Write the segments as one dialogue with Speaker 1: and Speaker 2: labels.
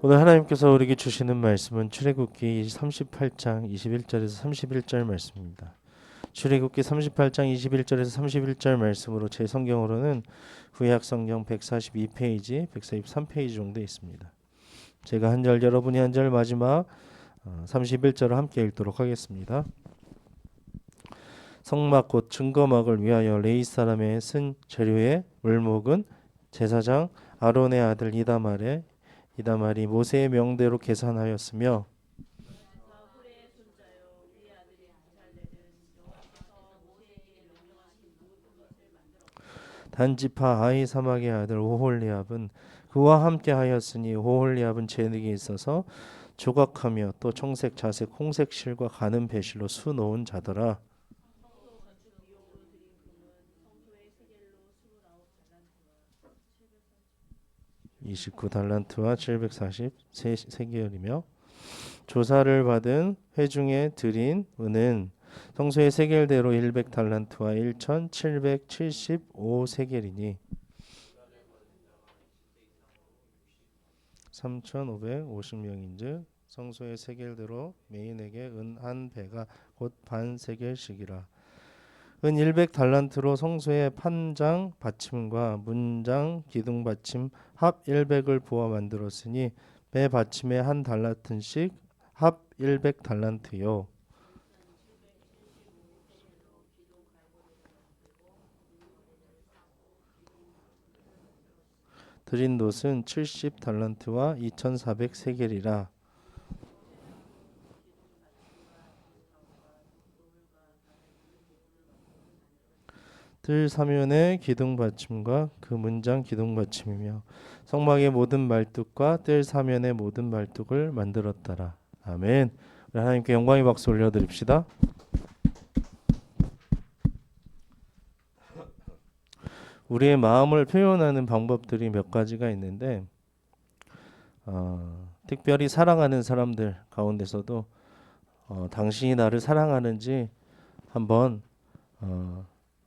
Speaker 1: 오늘 하나님께서 우리에게 주시는 말씀은 출애굽기 38장 21절에서 31절 말씀입니다. 출애굽기 38장 21절에서 31절 말씀으로 제 성경으로는 구약 성경 142페이지, 143페이지 정도 있습니다. 제가 한 절, 여러분이 한 절, 마지막 31절을 함께 읽도록 하겠습니다. 성막 곧 증거막을 위하여 레위 사람의 쓴 재료의 물목은 제사장 아론의 아들 이다말이 모세의 명대로 계산하였으며 단지파 아히사막의 아들 오홀리압은 그와 함께 하였으니 오홀리압은 재능이 있어서 조각하며 또 청색, 자색, 홍색 실과 가는 배실로 수놓은 자더라. 29달란트와 740세겔이며 조사를 받은 회중에 드린 은은 성소의 세겔대로 100달란트와 1775세겔이니 3550명인즉 성소의 세겔대로 메인에게 은 한 배가 곧 반 세겔씩이라. 은 100달란트로 성소의 판장 받침과 문장 기둥 받침 합 100을 부어 만들었으니 배 받침에 한 달란트씩 합 100달란트요. 드린 놋은 70달란트와 2400세겔이라. 뜰 사면의 기둥 받침과 그 문장 기둥 받침이며 성막의 모든 말뚝과 뜰 사면의 모든 말뚝을 만들었더라. 아멘. 우리 하나님께 영광의 박수 올려드립시다. 우리의 마음을 표현하는 방법들이 몇 가지가 있는데 특별히 사랑하는 사람들 가운데서도 당신이 나를 사랑하는지 한번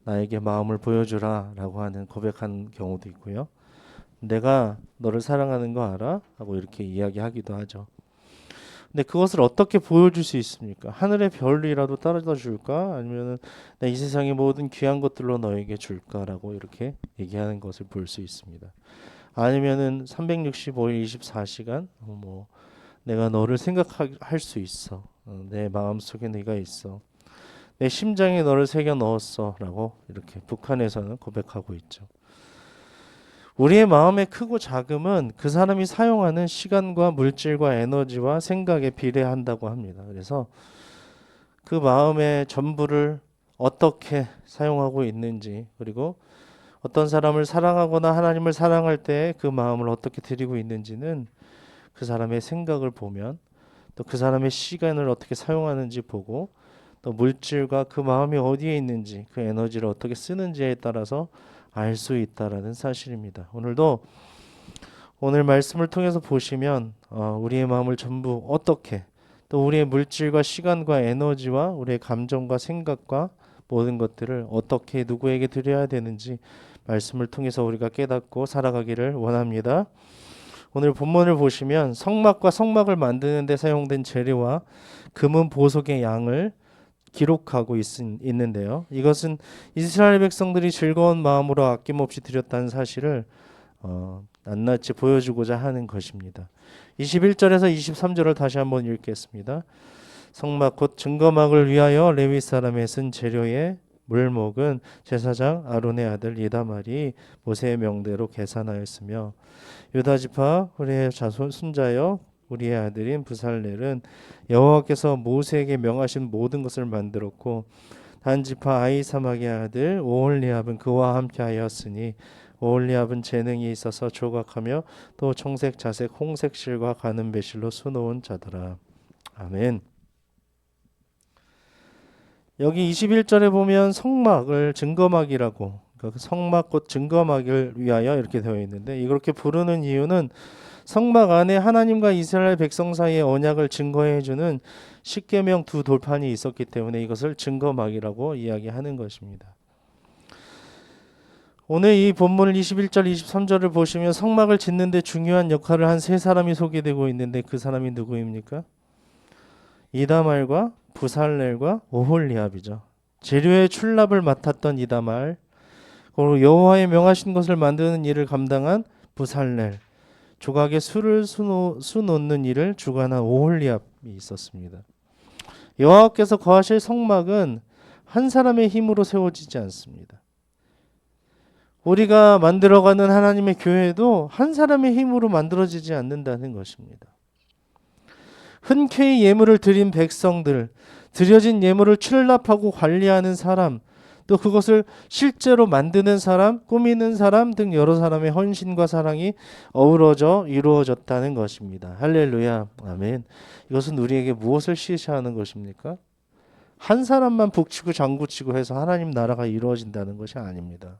Speaker 1: 나에게 마음을 보여주라 라고 하는 고백한 경우도 있고요. 내가 너를 사랑하는 거 알아? 하고 이렇게 이야기하기도 하죠. 근데 그것을 어떻게 보여줄 수 있습니까? 하늘의 별이라도 떨어져 줄까? 아니면 이 세상의 모든 귀한 것들로 너에게 줄까라고 이렇게 얘기하는 것을 볼 수 있습니다. 아니면은 365일 24시간 내가 너를 생각할 수 있어. 내 마음속에 네가 있어. 내 심장에 너를 새겨 넣었어라고 이렇게 북한에서는 고백하고 있죠. 우리의 마음의 크고 작음은 그 사람이 사용하는 시간과 물질과 에너지와 생각에 비례한다고 합니다. 그래서 그 마음의 전부를 어떻게 사용하고 있는지, 그리고 어떤 사람을 사랑하거나 하나님을 사랑할 때 그 마음을 어떻게 드리고 있는지는 그 사람의 생각을 보면, 또 그 사람의 시간을 어떻게 사용하는지 보고, 또 물질과 그 마음이 어디에 있는지, 그 에너지를 어떻게 쓰는지에 따라서 알 수 있다라는 사실입니다. 오늘 말씀을 통해서 보시면 우리의 마음을 전부 어떻게, 또 우리의 물질과 시간과 에너지와 우리의 감정과 생각과 모든 것들을 어떻게 누구에게 드려야 되는지 말씀을 통해서 우리가 깨닫고 살아가기를 원합니다. 오늘 본문을 보시면 성막과 성막을 만드는 데 사용된 재료와 금은 보석의 양을 기록하고 있는데요. 이것은 이스라엘 백성들이 즐거운 마음으로 아낌없이 드렸다는 사실을 낱낱이 보여주고자 하는 것입니다. 21절에서 23절을 다시 한번 읽겠습니다. 성막 곧 증거막을 위하여 레위 사람의 쓴 재료의 물목은 제사장 아론의 아들 이다말이 모세의 명대로 계산하였으며 유다 지파 후레의 자손 순자여 우리의 아들인 부살렐은 여호와께서 모세에게 명하신 모든 것을 만들었고 단지파 아히사막의 아들 오홀리압은 그와 함께하였으니 오홀리압은 재능이 있어서 조각하며 또 청색, 자색, 홍색 실과 가는 배실로 수놓은 자더라. 아멘. 여기 21절에 보면 성막을 증거막이라고, 그러니까 성막 곧 증거막을 위하여 이렇게 되어 있는데, 이렇게 부르는 이유는 성막 안에 하나님과 이스라엘 백성 사이의 언약을 증거해 주는 십계명 두 돌판이 있었기 때문에 이것을 증거막이라고 이야기하는 것입니다. 오늘 이 본문 21절 23절을 보시면 성막을 짓는데 중요한 역할을 한 세 사람이 소개되고 있는데 그 사람이 누구입니까? 이다말과 부살렐과 오홀리압이죠. 재료의 출납을 맡았던 이다말, 그리고 여호와의 명하신 것을 만드는 일을 감당한 부살렐, 조각에 술을 수놓는 일을 주관한 오홀리압이 있었습니다. 여호와께서 거하실 성막은 한 사람의 힘으로 세워지지 않습니다. 우리가 만들어가는 하나님의 교회도 한 사람의 힘으로 만들어지지 않는다는 것입니다. 흔쾌히 예물을 드린 백성들, 드려진 예물을 출납하고 관리하는 사람, 또 그것을 실제로 만드는 사람, 꾸미는 사람 등 여러 사람의 헌신과 사랑이 어우러져 이루어졌다는 것입니다. 할렐루야, 아멘. 이것은 우리에게 무엇을 시사하는 것입니까? 한 사람만 북치고 장구치고 해서 하나님 나라가 이루어진다는 것이 아닙니다.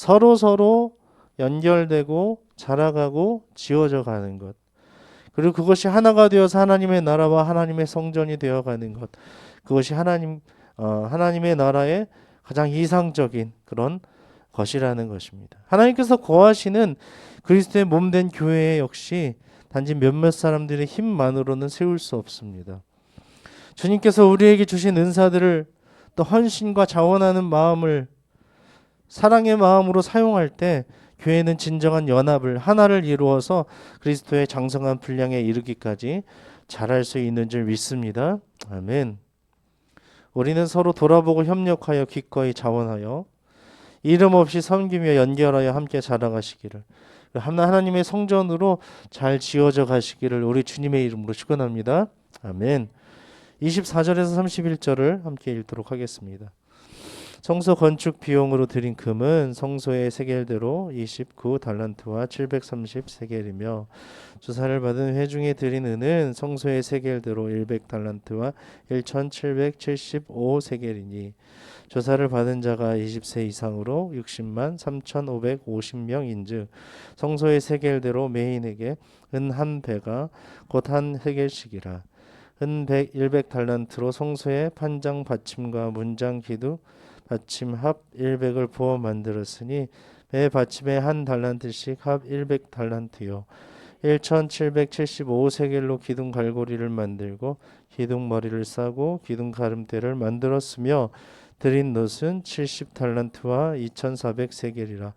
Speaker 1: 서로 연결되고 자라가고 지어져 가는 것, 그리고 그것이 하나가 되어서 하나님의 나라와 하나님의 성전이 되어가는 것, 그것이 하나님의 나라의 가장 이상적인 그런 것이라는 것입니다. 하나님께서 거하시는 그리스도의 몸된 교회 역시 단지 몇몇 사람들의 힘만으로는 세울 수 없습니다. 주님께서 우리에게 주신 은사들을 또 헌신과 자원하는 마음을 사랑의 마음으로 사용할 때 교회는 진정한 연합을 하나를 이루어서 그리스도의 장성한 분량에 이르기까지 잘할 수 있는 줄 믿습니다. 아멘. 우리는 서로 돌아보고 협력하여 기꺼이 자원하여 이름 없이 섬기며 연결하여 함께 자라가시기를, 하나님의 성전으로 잘 지어져 가시기를 우리 주님의 이름으로 축원합니다. 아멘. 24절에서 31절을 함께 읽도록 하겠습니다. 성소 건축 비용으로 드린 금은 성소의 세겔대로 29달란트와 730세겔이며 조사를 받은 회중에 드린 은은 성소의 세겔대로 100달란트와 1775세겔이니 조사를 받은 자가 20세 이상으로 60만 3550명인즉 성소의 세겔대로 메인에게 은 한 배가 곧 한 세겔씩이라. 은 100달란트로 성소의 판장 받침과 문장 기둥 받침 합 100을 부어 만들었으니 매 받침에 한 달란트씩 합 100달란트요 1775세겔로 기둥 갈고리를 만들고 기둥 머리를 싸고 기둥 가름대를 만들었으며 드린 놋은 70달란트와 2400세겔이라.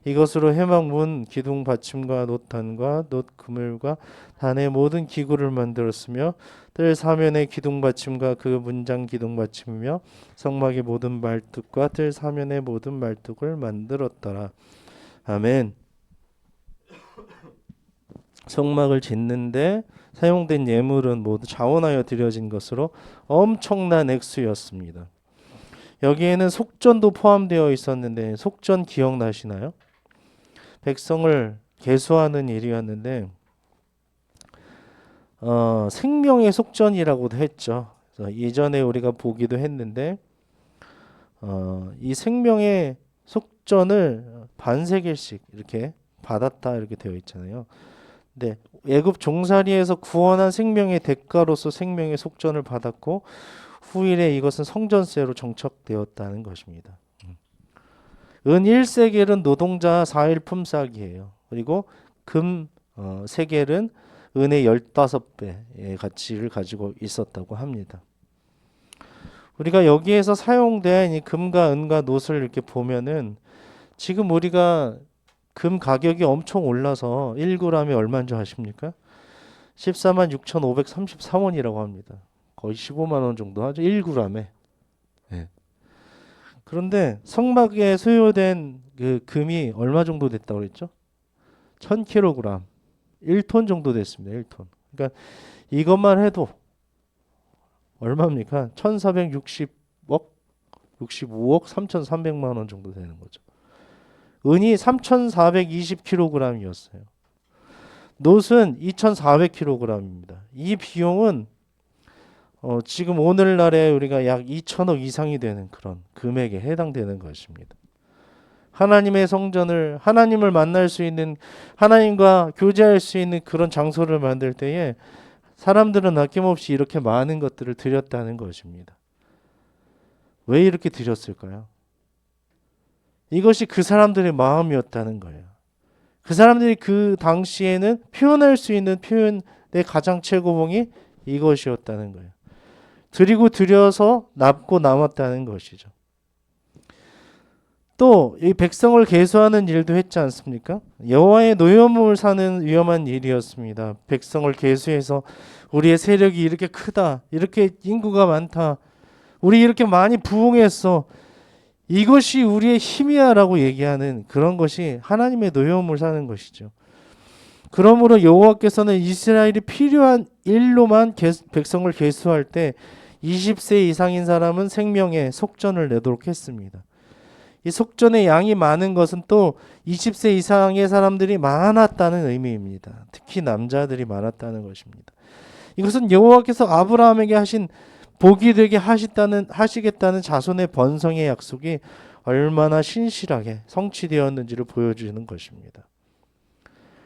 Speaker 1: 이것으로 회막문 기둥 받침과 놋단과 놋 그물과 단의 모든 기구를 만들었으며 뜰 사면의 기둥 받침과 그 문장 기둥 받침이며 성막의 모든 말뚝과 뜰 사면의 모든 말뚝을 만들었더라. 아멘. 성막을 짓는데 사용된 예물은 모두 자원하여 드려진 것으로 엄청난 액수였습니다. 여기에는 속전도 포함되어 있었는데 속전 기억나시나요? 백성을 계수하는 일이었는데 생명의 속전이라고도 했죠. 그래서 예전에 우리가 보기도 했는데 이 생명의 속전을 반세겔씩 이렇게 받았다 이렇게 되어 있잖아요. 근데 애굽 종살이에서 구원한 생명의 대가로서 생명의 속전을 받았고 후일에 이것은 성전세로 정착되었다는 것입니다. 은 1세겔은 노동자 4일 품삯이에요. 그리고 금 3겔은 은의 15배의 가치를 가지고 있었다고 합니다. 우리가 여기에서 사용된 이 금과 은과 놋을 이렇게 보면은 지금 우리가 금 가격이 엄청 올라서 1g에 얼마인 줄 아십니까? 14만 6,533원이라고 합니다. 거의 15만 원 정도 하죠. 1g에. 네. 그런데 성막에 소요된 그 금이 얼마 정도 됐다고 그랬죠? 1000kg. 1톤 정도 됐습니다. 1톤. 그러니까 이것만 해도 얼마입니까? 1460억, 65억 3,300만 원 정도 되는 거죠. 은이 3,420kg이었어요. 놋은 2,400kg입니다. 이 비용은 지금 오늘날에 우리가 약 2천억 이상이 되는 그런 금액에 해당되는 것입니다. 하나님의 성전을 하나님을 만날 수 있는 하나님과 교제할 수 있는 그런 장소를 만들 때에 사람들은 아낌없이 이렇게 많은 것들을 드렸다는 것입니다. 왜 이렇게 드렸을까요? 이것이 그 사람들의 마음이었다는 거예요. 그 사람들이 그 당시에는 표현할 수 있는 표현의 가장 최고봉이 이것이었다는 거예요. 드리고 드려서 남고 남았다는 것이죠. 또 이 백성을 계수하는 일도 했지 않습니까? 여호와의 노여움을 사는 위험한 일이었습니다. 백성을 계수해서 우리의 세력이 이렇게 크다, 이렇게 인구가 많다, 우리 이렇게 많이 부흥했어, 이것이 우리의 힘이야라고 얘기하는 그런 것이 하나님의 노여움을 사는 것이죠. 그러므로 여호와께서는 이스라엘이 필요한 일로만 백성을 계수할 때 20세 이상인 사람은 생명에 속전을 내도록 했습니다. 이 속전의 양이 많은 것은 또 20세 이상의 사람들이 많았다는 의미입니다. 특히 남자들이 많았다는 것입니다. 이것은 여호와께서 아브라함에게 하신 복이 되게 하시겠다는 자손의 번성의 약속이 얼마나 신실하게 성취되었는지를 보여주는 것입니다.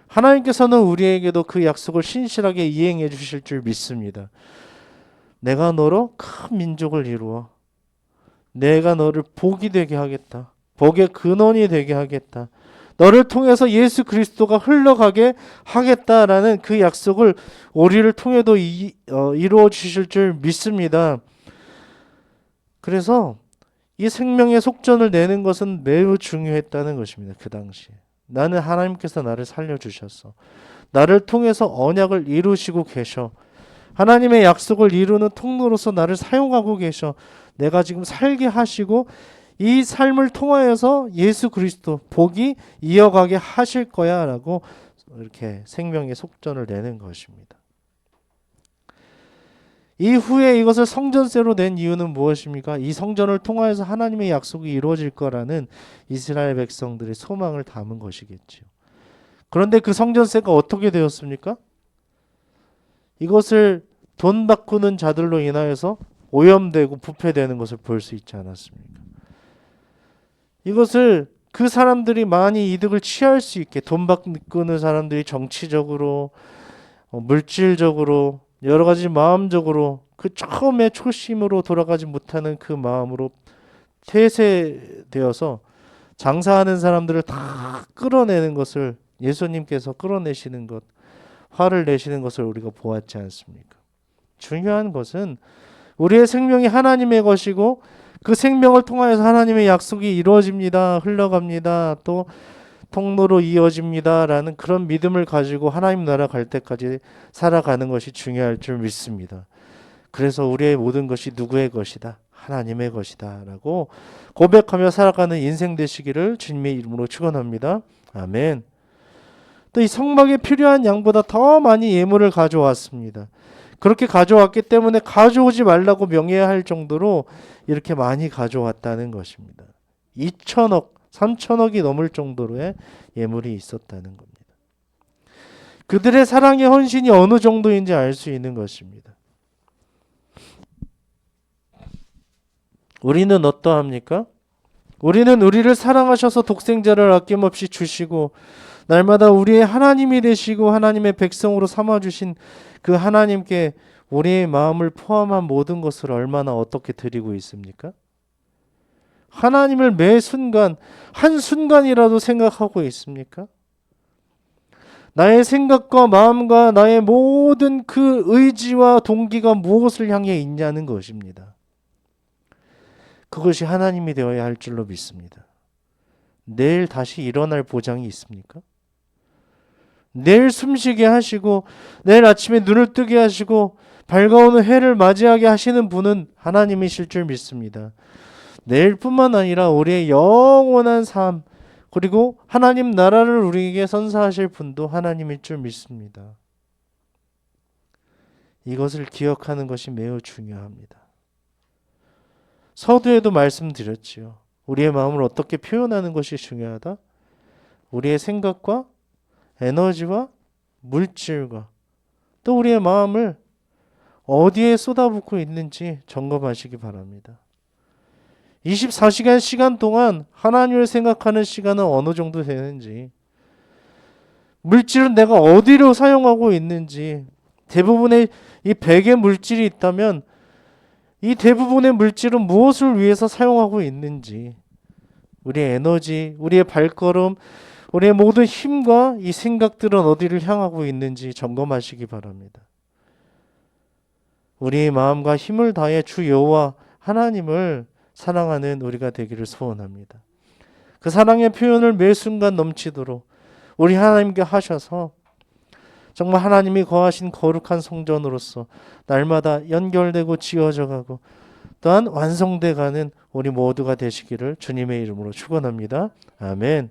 Speaker 1: 하나님께서는 우리에게도 그 약속을 신실하게 이행해 주실 줄 믿습니다. 내가 너로 큰 민족을 이루어 내가 너를 복이 되게 하겠다. 복의 근원이 되게 하겠다. 너를 통해서 예수 그리스도가 흘러가게 하겠다라는 그 약속을 우리를 통해도 이루어 주실 줄 믿습니다. 그래서 이 생명의 속전을 내는 것은 매우 중요했다는 것입니다. 그 당시에. 나는 하나님께서 나를 살려주셨어. 나를 통해서 언약을 이루시고 계셔. 하나님의 약속을 이루는 통로로서 나를 사용하고 계셔. 내가 지금 살게 하시고 이 삶을 통하여서 예수 그리스도 복이 이어가게 하실 거야 라고 이렇게 생명의 속전을 내는 것입니다. 이후에 이것을 성전세로 낸 이유는 무엇입니까? 이 성전을 통하여서 하나님의 약속이 이루어질 거라는 이스라엘 백성들의 소망을 담은 것이겠지요. 그런데 그 성전세가 어떻게 되었습니까? 이것을 돈 바꾸는 자들로 인하여서 오염되고 부패되는 것을 볼 수 있지 않았습니까? 이것을 그 사람들이 많이 이득을 취할 수 있게 돈 바꾸는 사람들이 정치적으로, 물질적으로, 여러 가지 마음적으로 그 처음에 초심으로 돌아가지 못하는 그 마음으로 폐쇄되어서 장사하는 사람들을 다 끌어내는 것을 예수님께서 끌어내시는 것, 화를 내시는 것을 우리가 보았지 않습니까? 중요한 것은 우리의 생명이 하나님의 것이고 그 생명을 통하여서 하나님의 약속이 이루어집니다. 흘러갑니다. 또 통로로 이어집니다. 라는 그런 믿음을 가지고 하나님 나라 갈 때까지 살아가는 것이 중요할 줄 믿습니다. 그래서 우리의 모든 것이 누구의 것이다? 하나님의 것이다. 라고 고백하며 살아가는 인생 되시기를 주님의 이름으로 축원합니다. 아멘. 또 이 성막에 필요한 양보다 더 많이 예물을 가져왔습니다. 그렇게 가져왔기 때문에 가져오지 말라고 명해야 할 정도로 이렇게 많이 가져왔다는 것입니다. 2천억, 3천억이 넘을 정도로의 예물이 있었다는 겁니다. 그들의 사랑의 헌신이 어느 정도인지 알 수 있는 것입니다. 우리는 어떠합니까? 우리는 우리를 사랑하셔서 독생자를 아낌없이 주시고 날마다 우리의 하나님이 되시고 하나님의 백성으로 삼아주신 그 하나님께 우리의 마음을 포함한 모든 것을 얼마나 어떻게 드리고 있습니까? 하나님을 매 순간 한순간이라도 생각하고 있습니까? 나의 생각과 마음과 나의 모든 그 의지와 동기가 무엇을 향해 있냐는 것입니다. 그것이 하나님이 되어야 할 줄로 믿습니다. 내일 다시 일어날 보장이 있습니까? 내일 숨쉬게 하시고 내일 아침에 눈을 뜨게 하시고 밝아오는 해를 맞이하게 하시는 분은 하나님이실 줄 믿습니다. 내일뿐만 아니라 우리의 영원한 삶 그리고 하나님 나라를 우리에게 선사하실 분도 하나님일 줄 믿습니다. 이것을 기억하는 것이 매우 중요합니다. 서두에도 말씀드렸지요. 우리의 마음을 어떻게 표현하는 것이 중요하다? 우리의 생각과 에너지와 물질과 또 우리의 마음을 어디에 쏟아붓고 있는지 점검하시기 바랍니다. 24시간 시간 동안 하나님을 생각하는 시간은 어느 정도 되는지, 물질은 내가 어디로 사용하고 있는지, 대부분의 이 100의 물질이 있다면 이 대부분의 물질은 무엇을 위해서 사용하고 있는지, 우리의 에너지, 우리의 발걸음, 우리의 모든 힘과 이 생각들은 어디를 향하고 있는지 점검하시기 바랍니다. 우리의 마음과 힘을 다해 주 여호와 하나님을 사랑하는 우리가 되기를 소원합니다. 그 사랑의 표현을 매 순간 넘치도록 우리 하나님께 하셔서 정말 하나님이 거하신 거룩한 성전으로서 날마다 연결되고 지어져 가고 또한 완성돼 가는 우리 모두가 되시기를 주님의 이름으로 축원합니다. 아멘.